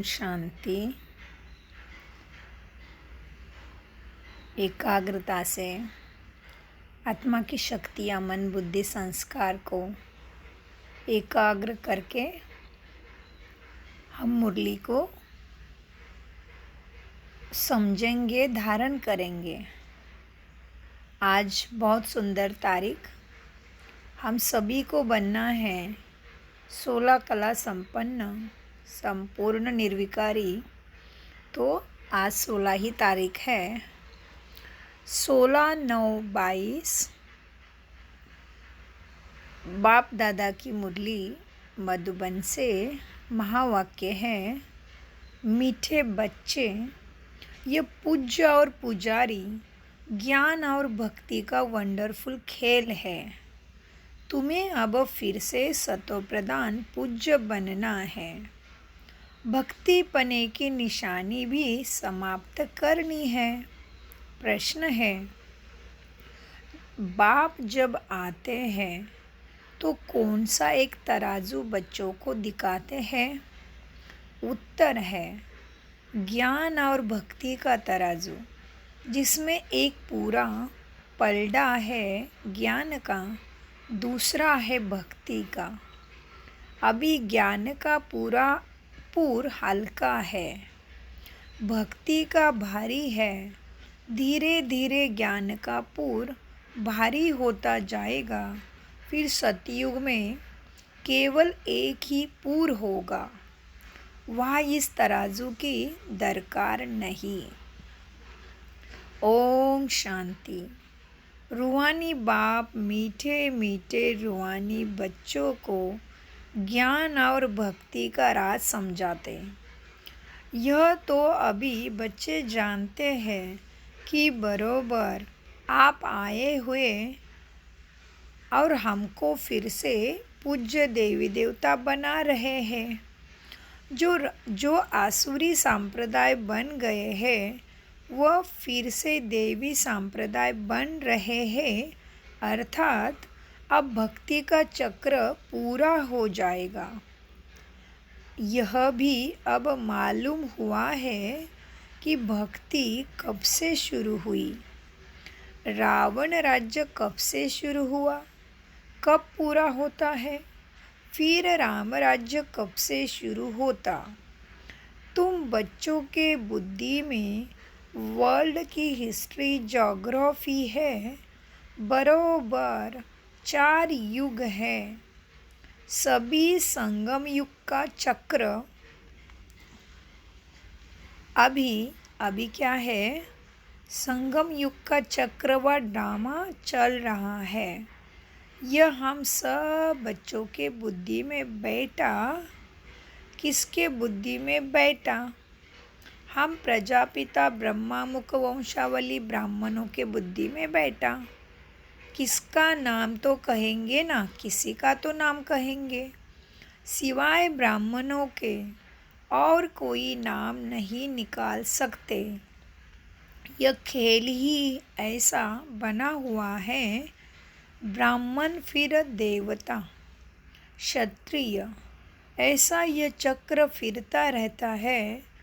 शांति। एकाग्रता से आत्मा की शक्तियाँ मन बुद्धि संस्कार को एकाग्र करके हम मुरली को समझेंगे, धारण करेंगे। आज बहुत सुंदर तारीख। हम सभी को बनना है 16 कला संपन्न संपूर्ण निर्विकारी। तो आज 16 ही तारीख है। 16/9/22 बाप दादा की मुरली मधुबन से महावाक्य है, मीठे बच्चे, ये पूज्य और पुजारी ज्ञान और भक्ति का वंडरफुल खेल है। तुम्हें अब फिर से सतो प्रधान पूज्य बनना है। भक्ति पने की निशानी भी समाप्त करनी है। प्रश्न है, बाप जब आते हैं तो कौन सा एक तराजू बच्चों को दिखाते हैं? उत्तर है ज्ञान और भक्ति का तराजू, जिसमें एक पूरा पलड़ा है ज्ञान का, दूसरा है भक्ति का। अभी ज्ञान का पूर हल्का है, भक्ति का भारी है। धीरे धीरे ज्ञान का पूर भारी होता जाएगा। फिर सतयुग में केवल एक ही पूर होगा। वहाँ इस तराजू की दरकार नहीं। ओम शांति। रूहानी बाप मीठे मीठे रूहानी बच्चों को ज्ञान और भक्ति का राज समझाते। यह तो अभी बच्चे जानते हैं कि बरोबर आप आए हुए और हमको फिर से पूज्य देवी देवता बना रहे हैं। जो आसुरी संप्रदाय बन गए हैं वह फिर से देवी संप्रदाय बन रहे हैं। अर्थात अब भक्ति का चक्र पूरा हो जाएगा। यह भी अब मालूम हुआ है कि भक्ति कब से शुरू हुई, रावण राज्य कब से शुरू हुआ, कब पूरा होता है, फिर राम राज्य कब से शुरू होता। तुम बच्चों के बुद्धि में वर्ल्ड की हिस्ट्री ज्योग्राफी है। बरोबर 4 युग है। सभी संगम युग का चक्र अभी क्या है? संगम युग का चक्र व ड्रामा चल रहा है। यह हम सब बच्चों के बुद्धि में बैठा। किसके बुद्धि में बैठा? हम प्रजापिता ब्रह्मा मुख वंशावली ब्राह्मणों के बुद्धि में बैठा। किसका नाम तो कहेंगे ना, किसी का तो नाम कहेंगे। सिवाय ब्राह्मणों के और कोई नाम नहीं निकाल सकते। यह खेल ही ऐसा बना हुआ है। ब्राह्मण फिर देवता, क्षत्रिय, ऐसा यह चक्र फिरता रहता है।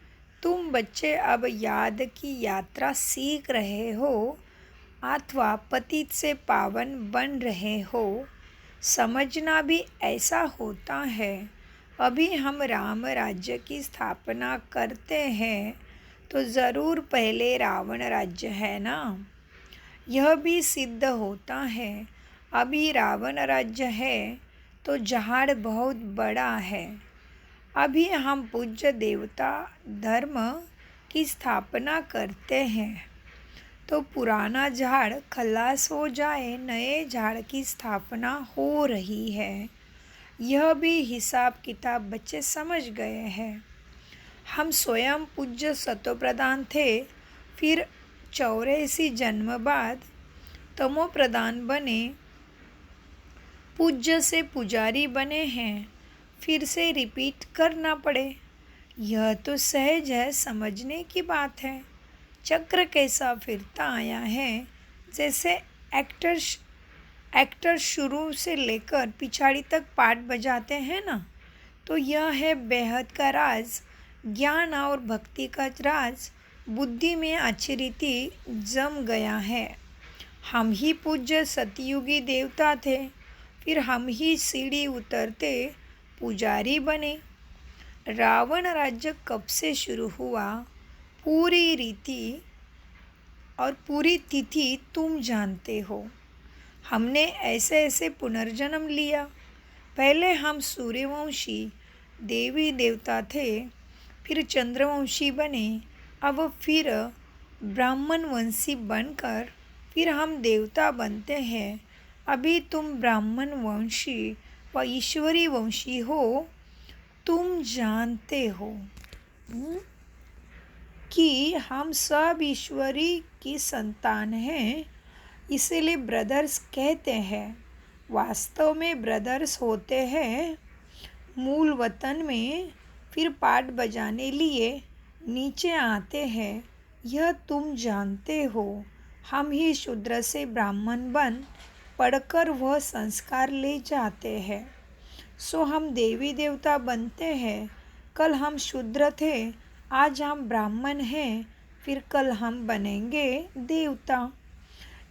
तुम बच्चे अब याद की यात्रा सीख रहे हो अथवा पतित से पावन बन रहे हो। समझना भी ऐसा होता है। अभी हम राम राज्य की स्थापना करते हैं तो ज़रूर पहले रावण राज्य है ना। यह भी सिद्ध होता है। अभी रावण राज्य है तो झाड़ बहुत बड़ा है। अभी हम पूज्य देवता धर्म की स्थापना करते हैं तो पुराना झाड़ खलास हो जाए, नए झाड़ की स्थापना हो रही है। यह भी हिसाब किताब बच्चे समझ गए हैं। हम स्वयं पूज्य सतो प्रधान थे, फिर 84 जन्म बाद तमो प्रधान बने, पूज्य से पुजारी बने हैं। फिर से रिपीट करना पड़े, यह तो सहज है, समझने की बात है। चक्र कैसा फिरता आया है, जैसे एक्टर शुरू से लेकर पिछाड़ी तक पार्ट बजाते हैं ना, तो यह है बेहद का राज। ज्ञान और भक्ति का राज बुद्धि में अच्छी रीति जम गया है। हम ही पूज्य सतयुगी देवता थे, फिर हम ही सीढ़ी उतरते पुजारी बने। रावण राज्य कब से शुरू हुआ, पूरी रीति और पूरी तिथि तुम जानते हो। हमने ऐसे ऐसे पुनर्जन्म लिया। पहले हम सूर्यवंशी देवी देवता थे, फिर चंद्रवंशी बने, अब फिर ब्राह्मण वंशी बनकर फिर हम देवता बनते हैं। अभी तुम ब्राह्मण वंशी व ईश्वरी वंशी हो। तुम जानते हो कि हम सब ईश्वरी की संतान हैं, इसीलिए ब्रदर्स कहते हैं। वास्तव में ब्रदर्स होते हैं मूल वतन में, फिर पाठ बजाने लिए नीचे आते हैं। यह तुम जानते हो। हम ही शूद्र से ब्राह्मण बन पढ़कर वह संस्कार ले जाते हैं, सो हम देवी देवता बनते हैं। कल हम शूद्र थे, आज हम ब्राह्मण हैं, फिर कल हम बनेंगे देवता।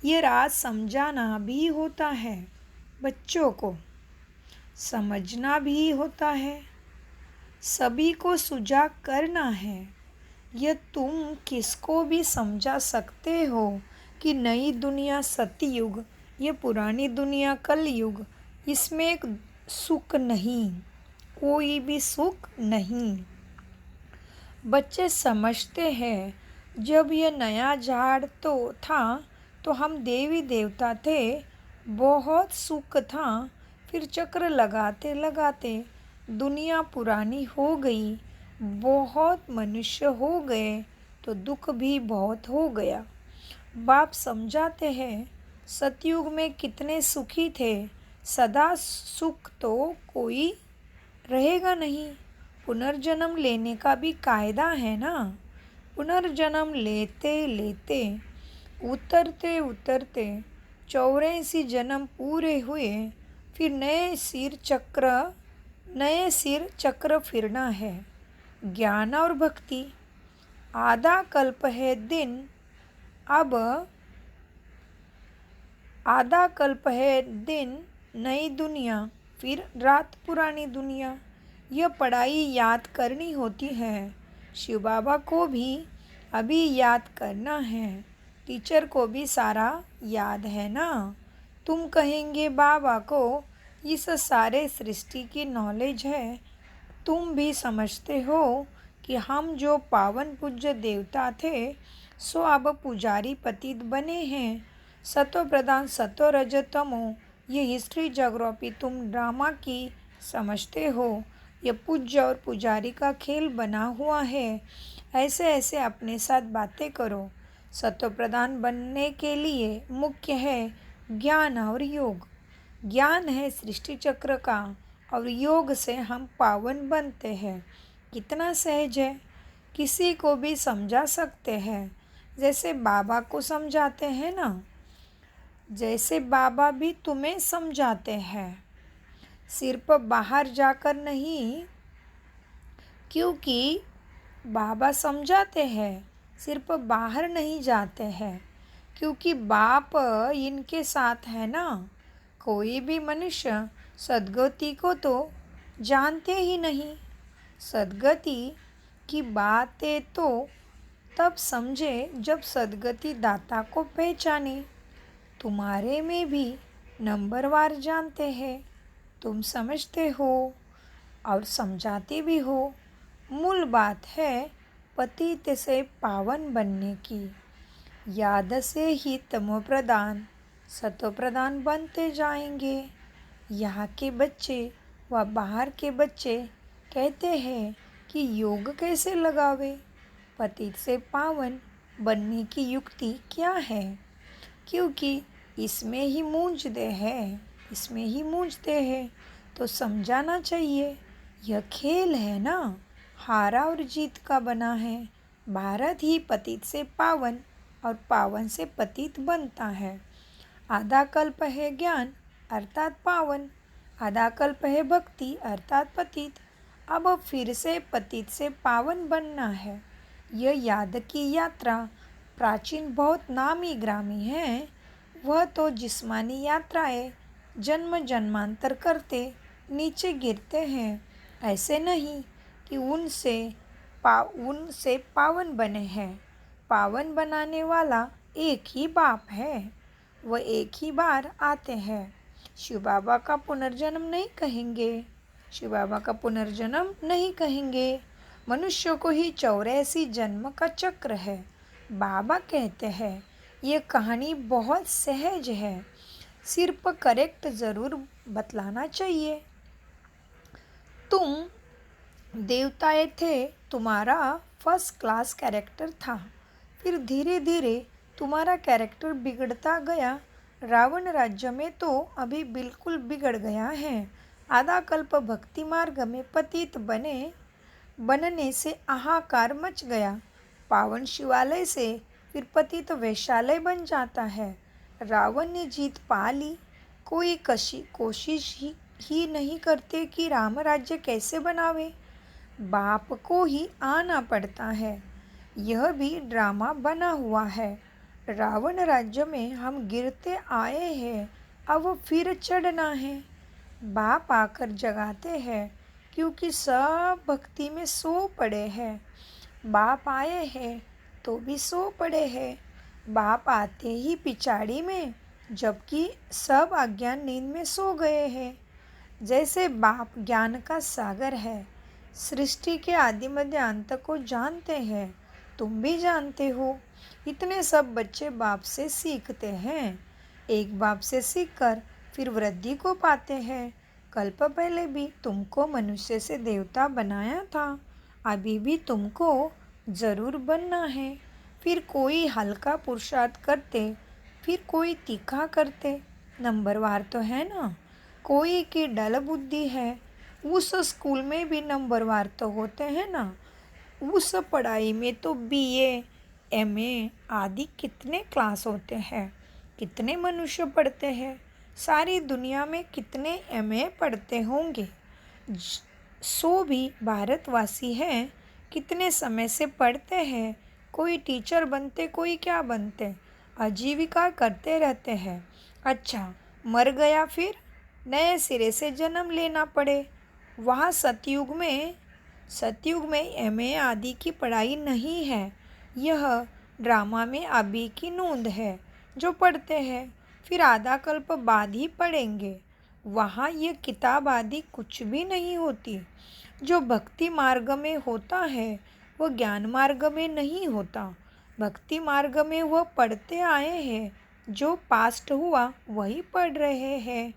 ये राज समझाना भी होता है, बच्चों को समझना भी होता है, सभी को सुझा करना है। यह तुम किसको भी समझा सकते हो कि नई दुनिया सतयुग, ये पुरानी दुनिया कलयुग, इसमें एक सुख नहीं, कोई भी सुख नहीं। बच्चे समझते हैं जब यह नया झाड़ तो था तो हम देवी देवता थे, बहुत सुख था। फिर चक्र लगाते लगाते दुनिया पुरानी हो गई, बहुत मनुष्य हो गए तो दुख भी बहुत हो गया। बाप समझाते हैं सतयुग में कितने सुखी थे, सदा सुख तो कोई रहेगा नहीं। पुनर्जन्म लेने का भी कायदा है ना। पुनर्जन्म लेते लेते उतरते उतरते 84 जन्म पूरे हुए, फिर नए सिर चक्र फिरना है। ज्ञान और भक्ति आधा कल्प है दिन, अब आधा कल्प है दिन नई दुनिया, फिर रात पुरानी दुनिया। यह पढ़ाई याद करनी होती है। शिव बाबा को भी अभी याद करना है, टीचर को भी सारा याद है ना। तुम कहेंगे बाबा को इस सारे सृष्टि की नॉलेज है। तुम भी समझते हो कि हम जो पावन पूज्य देवता थे, सो अब पुजारी पतित बने हैं। सतो प्रधान सतो रजो तमो, ये हिस्ट्री ज्योग्राफी तुम ड्रामा की समझते हो। यह पूज्य और पुजारी का खेल बना हुआ है। ऐसे ऐसे अपने साथ बातें करो। सतो प्रधान बनने के लिए मुख्य है ज्ञान और योग। ज्ञान है सृष्टि चक्र का और योग से हम पावन बनते हैं। कितना सहज है, किसी को भी समझा सकते हैं, जैसे बाबा को समझाते हैं ना, जैसे बाबा भी तुम्हें समझाते हैं। सिर्फ बाहर जाकर नहीं, क्योंकि बाबा समझाते हैं, सिर्फ बाहर नहीं जाते हैं, क्योंकि बाप इनके साथ है ना। कोई भी मनुष्य सद्गति को तो जानते ही नहीं। सद्गति की बातें तो तब समझे जब सद्गति दाता को पहचाने। तुम्हारे में भी नंबरवार जानते हैं, तुम समझते हो और समझाते भी हो। मूल बात है पतित से पावन बनने की। याद से ही तमो प्रधान सतो प्रधान बनते जाएंगे। यहाँ के बच्चे व बाहर के बच्चे कहते हैं कि योग कैसे लगावे, पतित से पावन बनने की युक्ति क्या है, क्योंकि इसमें ही मूंझते हैं तो समझाना चाहिए। यह खेल है ना, हारा और जीत का बना है। भारत ही पतित से पावन और पावन से पतित बनता है। आधा कल्प है ज्ञान अर्थात पावन, आधा कल्प है भक्ति अर्थात पतित। अब फिर से पतित से पावन बनना है। यह याद की यात्रा प्राचीन बहुत नामी ग्रामी है। वह तो जिस्मानी यात्राएं जन्म जन्मांतर करते नीचे गिरते हैं, ऐसे नहीं कि उनसे पावन बने हैं। पावन बनाने वाला एक ही बाप है। वह एक ही बार आते हैं। शिव बाबा का पुनर्जन्म नहीं कहेंगे। शिव बाबा का पुनर्जन्म नहीं कहेंगे। मनुष्य को ही 84 जन्म का चक्र है। बाबा कहते हैं ये कहानी बहुत सहज है, सिर्फ करेक्ट ज़रूर बतलाना चाहिए। तुम देवताए थे, तुम्हारा फर्स्ट क्लास कैरेक्टर था। फिर धीरे धीरे तुम्हारा कैरेक्टर बिगड़ता गया। रावण राज्य में तो अभी बिल्कुल बिगड़ गया है। आधा कल्प भक्ति मार्ग में पतित बनने से हाहाकार मच गया। पावन शिवालय से फिर पतित वैश्यालय बन जाता है। रावण ने जीत पा ली। कोई कोशिश ही नहीं करते कि राम राज्य कैसे बनावे। बाप को ही आना पड़ता है। यह भी ड्रामा बना हुआ है। रावण राज्य में हम गिरते आए हैं, अब फिर चढ़ना है। बाप आकर जगाते हैं, क्योंकि सब भक्ति में सो पड़े हैं। बाप आए हैं तो भी सो पड़े हैं। बाप आते ही पिछाड़ी में, जबकि सब अज्ञान नींद में सो गए हैं। जैसे बाप ज्ञान का सागर है, सृष्टि के आदि मध्य अंत को जानते हैं। तुम भी जानते हो। इतने सब बच्चे बाप से सीखते हैं। एक बाप से सीखकर फिर वृद्धि को पाते हैं। कल्प पहले भी तुमको मनुष्य से देवता बनाया था। अभी भी तुमको ज़रूर बनना है। फिर कोई हल्का पुरुषार्थ करते, फिर कोई तीखा करते। नंबरवार तो है ना। कोई की डल बुद्धि है। उस स्कूल में भी नंबरवार तो होते हैं ना। उस पढ़ाई में तो BA, MA आदि कितने क्लास होते हैं। कितने मनुष्य पढ़ते हैं। सारी दुनिया में कितने MA पढ़ते होंगे। सो भी भारतवासी हैं। कितने समय से पढ़ते हैं। कोई टीचर बनते, कोई क्या बनते, आजीविका करते रहते हैं। अच्छा, मर गया फिर नए सिरे से जन्म लेना पड़े। वहाँ सतयुग में MA आदि की पढ़ाई नहीं है। यह ड्रामा में अभी की नोंद है जो पढ़ते हैं, फिर आधा कल्प बाद ही पढ़ेंगे। वहाँ ये किताब आदि कुछ भी नहीं होती। जो भक्ति मार्ग में होता है वह ज्ञान मार्ग में नहीं होता। भक्ति मार्ग में वह पढ़ते आए हैं। जो पास्ट हुआ वही पढ़ रहे हैं।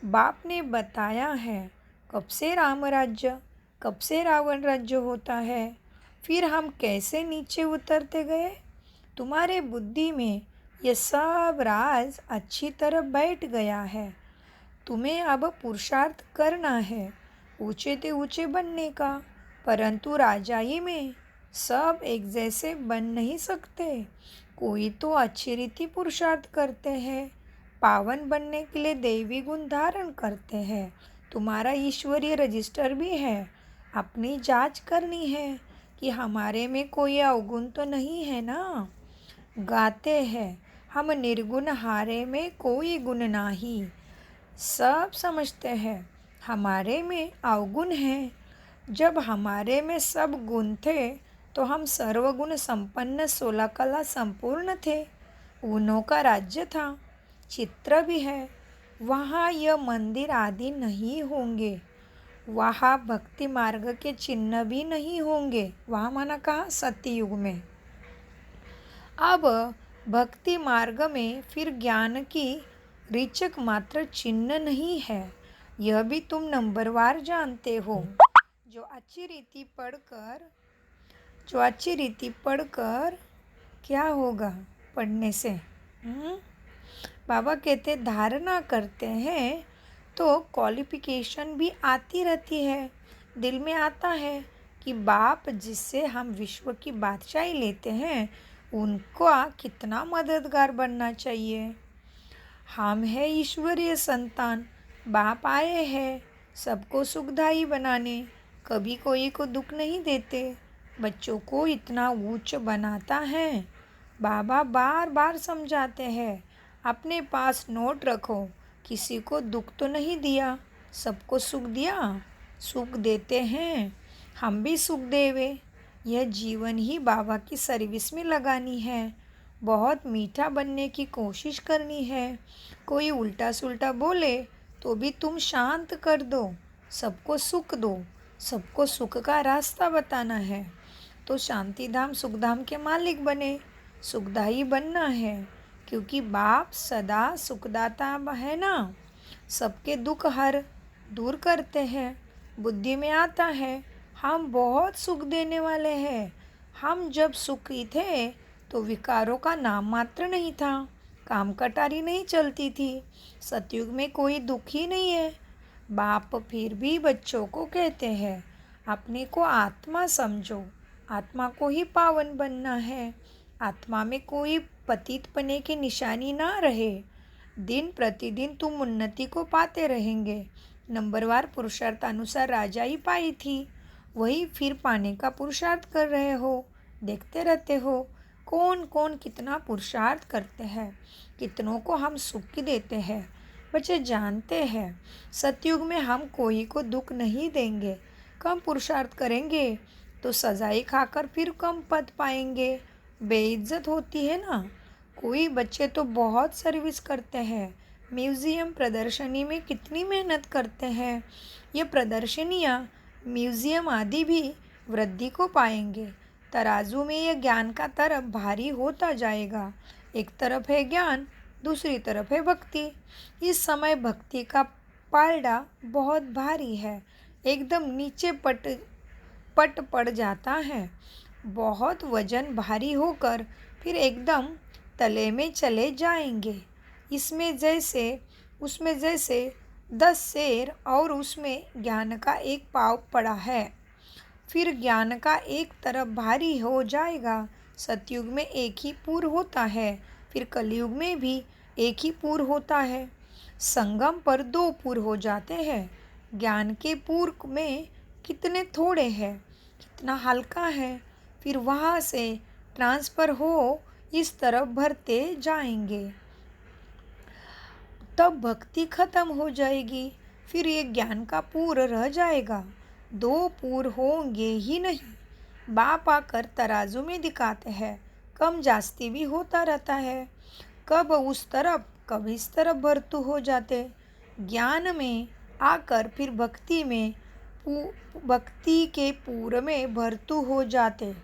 बाप ने बताया है कब से राम राज्य, कब से रावण राज्य होता है। फिर हम कैसे नीचे उतरते गए। तुम्हारे बुद्धि में यह सब राज अच्छी तरह बैठ गया है। तुम्हें अब पुरुषार्थ करना है ऊंचे से ऊंचे बनने का। परंतु राजाई में सब एक जैसे बन नहीं सकते। कोई तो अच्छी रीति पुरुषार्थ करते हैं, पावन बनने के लिए दैवी गुण धारण करते हैं। तुम्हारा ईश्वरीय रजिस्टर भी है। अपनी जांच करनी है कि हमारे में कोई अवगुण तो नहीं है ना। गाते हैं हम निर्गुण, हारे में कोई गुण नाही। सब समझते हैं हमारे में अवगुण है। जब हमारे में सब गुण थे तो हम सर्वगुण संपन्न 16 कला संपूर्ण थे। उनों का राज्य था। चित्र भी है। वहाँ यह मंदिर आदि नहीं होंगे। वहाँ भक्ति मार्ग के चिन्ह भी नहीं होंगे। वहाँ माना कहा सतयुग में। अब भक्ति मार्ग में फिर ज्ञान की रीचक मात्र चिन्ह नहीं है। यह भी तुम नंबरवार जानते हो। जो अच्छी रीति पढ़कर क्या होगा पढ़ने से। बाबा कहते धारणा करते हैं तो क्वालिफिकेशन भी आती रहती है। दिल में आता है कि बाप जिससे हम विश्व की बादशाही लेते हैं उनका कितना मददगार बनना चाहिए। हम हैं ईश्वरीय संतान। बाप आए हैं सबको सुखदायी बनाने। कभी कोई को दुख नहीं देते, बच्चों को इतना ऊंच बनाता है। बाबा बार बार समझाते हैं, अपने पास नोट रखो, किसी को दुख तो नहीं दिया, सबको सुख दिया। सुख देते हैं, हम भी सुख देवे। यह जीवन ही बाबा की सर्विस में लगानी है। बहुत मीठा बनने की कोशिश करनी है। कोई उल्टा सुल्टा बोले तो भी तुम शांत कर दो, सबको सुख दो। सबको सुख का रास्ता बताना है तो शांतिधाम सुखधाम के मालिक बने। सुखदाई बनना है क्योंकि बाप सदा सुखदाता है ना। सबके दुख हर दूर करते हैं। बुद्धि में आता है हम बहुत सुख देने वाले हैं। हम जब सुखी थे तो विकारों का नाम मात्र नहीं था, काम कटारी नहीं चलती थी। सतयुग में कोई दुख ही नहीं है। बाप फिर भी बच्चों को कहते हैं, अपने को आत्मा समझो, आत्मा को ही पावन बनना है। आत्मा में कोई पतित पने की निशानी ना रहे। दिन प्रतिदिन तुम उन्नति को पाते रहेंगे। नंबरवार पुरुषार्थ अनुसार राजाई पाई थी, वही फिर पाने का पुरुषार्थ कर रहे हो। देखते रहते हो कौन कौन कितना पुरुषार्थ करते हैं, कितनों को हम सुख देते हैं। बच्चे जानते हैं सतयुग में हम कोई को दुख नहीं देंगे। कम पुरुषार्थ करेंगे तो सजाई खाकर फिर कम पद पाएंगे, बेइज्जत होती है ना। कोई बच्चे तो बहुत सर्विस करते हैं, म्यूज़ियम प्रदर्शनी में कितनी मेहनत करते हैं। ये प्रदर्शनियाँ म्यूज़ियम आदि भी वृद्धि को पाएंगे। तराजू में यह ज्ञान का तरफ भारी होता जाएगा। एक तरफ है ज्ञान, दूसरी तरफ है भक्ति। इस समय भक्ति का पालड़ा बहुत भारी है, एकदम नीचे पट पड़ जाता है। बहुत वजन भारी होकर फिर एकदम तले में चले जाएंगे। इसमें जैसे उसमें जैसे 10 शेर और उसमें ज्ञान का एक पाव पड़ा है। फिर ज्ञान का एक तरफ भारी हो जाएगा। सतयुग में एक ही पूर होता है, फिर कलयुग में भी एक ही पूर होता है। संगम पर 2 पूर हो जाते हैं। ज्ञान के पूर में कितने थोड़े हैं, कितना हल्का है, फिर वहाँ से ट्रांसफ़र हो इस तरफ भरते जाएंगे। तब भक्ति खत्म हो जाएगी, फिर ये ज्ञान का पूर रह जाएगा। 2 पूर होंगे ही नहीं। बाप आकर तराजू में दिखाते हैं, कम जास्ती भी होता रहता है। कब उस तरफ कब इस तरफ भरतू हो जाते। ज्ञान में आकर फिर भक्ति के पूर में भरतू हो जाते।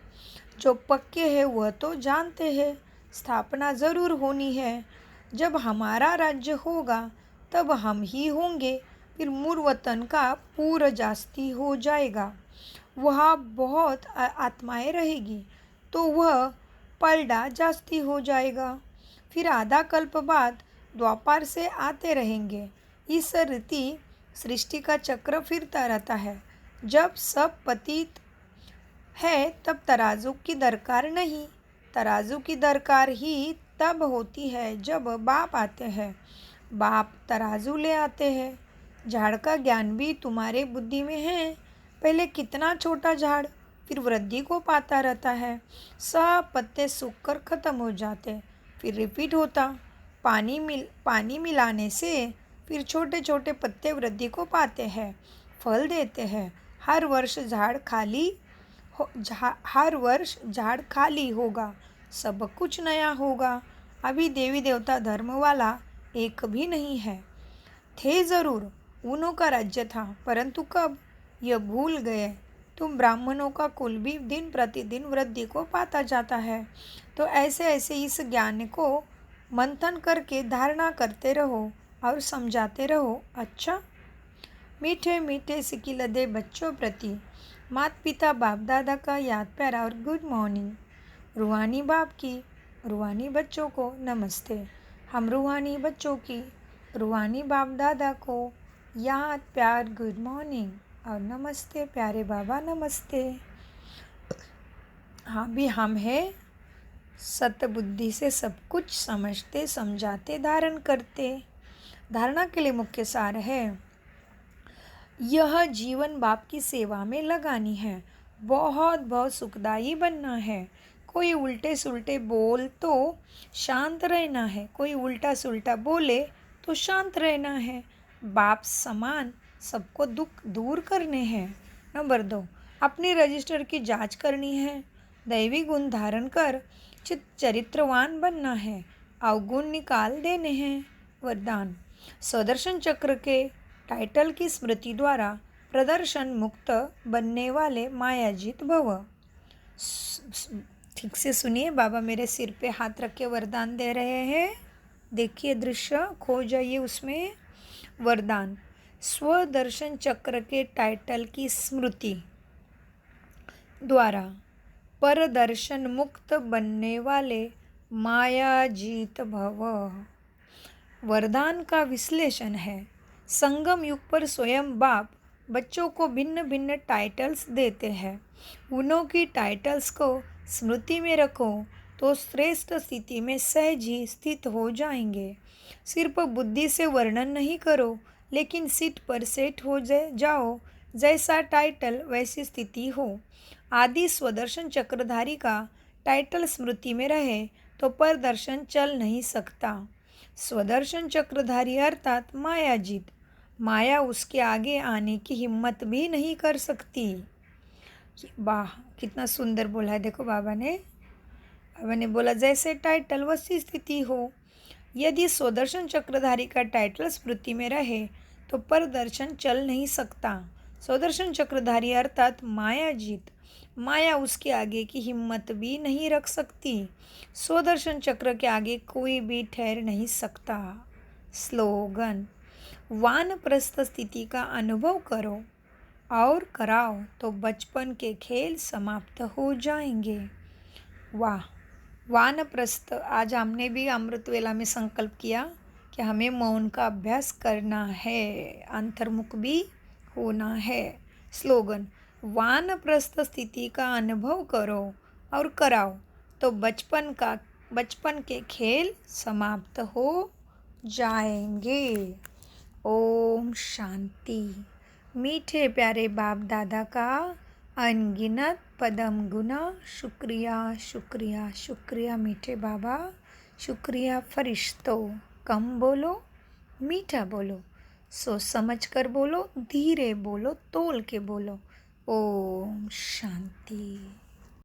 जो पक्के हैं वह तो जानते हैं स्थापना ज़रूर होनी है। जब हमारा राज्य होगा तब हम ही होंगे। फिर मूल वतन का पूर जास्ती हो जाएगा। वहाँ बहुत आत्माएं रहेगी तो वह पलड़ा जास्ती हो जाएगा। फिर आधा कल्प बाद द्वापर से आते रहेंगे। इस रीति सृष्टि का चक्र फिरता रहता है। जब सब पतित है तब तराजू की दरकार नहीं। तराजू की दरकार ही तब होती है जब बाप आते हैं। बाप तराजू ले आते हैं। झाड़ का ज्ञान भी तुम्हारे बुद्धि में है। पहले कितना छोटा झाड़ फिर वृद्धि को पाता रहता है। सब पत्ते सूख कर ख़त्म हो जाते, फिर रिपीट होता। पानी मिलाने से फिर छोटे छोटे पत्ते वृद्धि को पाते हैं, फल देते हैं। हर वर्ष झाड़ खाली होगा, सब कुछ नया होगा। अभी देवी देवता धर्म वाला एक भी नहीं है। थे ज़रूर, उन्हों का राज्य था, परंतु कब यह भूल गए। तुम ब्राह्मणों का कुल भी दिन प्रतिदिन वृद्धि को पाता जाता है। तो ऐसे ऐसे इस ज्ञान को मंथन करके धारणा करते रहो और समझाते रहो। अच्छा, मीठे मीठे सिकिलदे बच्चों प्रति माता पिता बाप दादा का याद प्यारा और गुड मॉर्निंग। रूहानी बाप की रूहानी बच्चों को नमस्ते। हम रूहानी बच्चों की रूहानी बाप दादा को याद प्यार गुड मॉर्निंग और नमस्ते। प्यारे बाबा नमस्ते। हाँ भी हम हैं सतबुद्धि से सब कुछ समझते समझाते धारण करते। धारणा के लिए मुख्य सार है, यह जीवन बाप की सेवा में लगानी है, बहुत बहुत सुखदायी बनना है। कोई उल्टे सुलटे बोल तो शांत रहना है, कोई उल्टा सुलटा बोले तो शांत रहना है। बाप समान सबको दुख दूर करने हैं। नंबर 2, अपनी रजिस्टर की जांच करनी है। दैवी गुण धारण कर चरित्रवान बनना है, अवगुण निकाल देने हैं। वरदान, सुदर्शन चक्र के टाइटल की स्मृति द्वारा प्रदर्शन मुक्त बनने वाले मायाजीत भव। ठीक से सुनिए, बाबा मेरे सिर पे हाथ रख के वरदान दे रहे हैं। देखिए दृश्य, खो जाइए उसमें। वरदान, स्वदर्शन चक्र के टाइटल की स्मृति द्वारा परदर्शन मुक्त बनने वाले मायाजीत भव। वरदान का विश्लेषण है। संगम युग पर स्वयं बाप बच्चों को भिन्न भिन्न टाइटल्स देते हैं। उन्हों की टाइटल्स को स्मृति में रखो तो श्रेष्ठ स्थिति में सहज ही स्थित हो जाएंगे। सिर्फ बुद्धि से वर्णन नहीं करो, लेकिन सीट पर सेट हो जाओ। जैसा टाइटल वैसी स्थिति हो। आदि स्वदर्शन चक्रधारी का टाइटल स्मृति में रहे तो परदर्शन चल नहीं सकता। स्वदर्शन चक्रधारी अर्थात मायाजीत, माया उसके आगे आने की हिम्मत भी नहीं कर सकती। वाह, कितना सुंदर बोला है। देखो बाबा ने बोला जैसे टाइटल वैसी स्थिति हो। यदि स्वदर्शन चक्रधारी का टाइटल स्मृति में रहे तो परदर्शन चल नहीं सकता। स्वदर्शन चक्रधारी अर्थात मायाजीत, माया उसके आगे की हिम्मत भी नहीं रख सकती। स्वदर्शन चक्र के आगे कोई भी ठहर नहीं सकता। स्लोगन, वानप्रस्थ स्थिति का अनुभव करो और कराओ तो बचपन के खेल समाप्त हो जाएंगे। वाह, वानप्रस्थ। आज हमने भी अमृत वेला में संकल्प किया कि हमें मौन का अभ्यास करना है, अंतर्मुख भी होना है। स्लोगन, वानप्रस्थ स्थिति का अनुभव करो और कराओ तो बचपन के खेल समाप्त हो जाएंगे। ओम शांति। मीठे प्यारे बाप दादा का अनगिनत पदम गुना शुक्रिया शुक्रिया शुक्रिया। मीठे बाबा शुक्रिया। फरिश्तों, कम बोलो, मीठा बोलो, सोच समझ कर बोलो, धीरे बोलो, तोल के बोलो। ओम शांति।